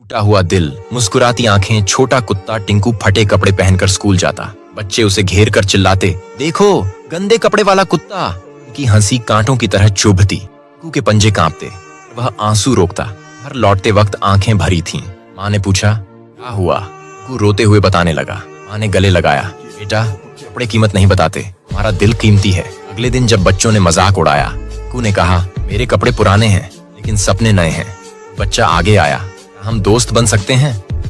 टूटा हुआ दिल, मुस्कुराती आंखें, छोटा कुत्ता टिंकू फटे कपड़े पहनकर स्कूल जाता। बच्चे उसे घेर कर चिल्लाते, देखो गंदे कपड़े वाला कुत्ता। उनकी हंसी कांटों की तरह चुभती। टिंकू के पंजे कांपते। वह आंसू रोकता। घर लौटते वक्त आंखें भरी थीं। माँ ने पूछा, क्या हुआ? टिंकू रोते हुए बताने लगा। माँ ने गले लगाया, बेटा कपड़े कीमत नहीं बताते, हमारा दिल कीमती है। अगले दिन जब बच्चों ने मजाक उड़ाया, टिंकू ने कहा, मेरे कपड़े पुराने हैं लेकिन सपने नए हैं। बच्चा आगे आया, हम दोस्त बन सकते हैं?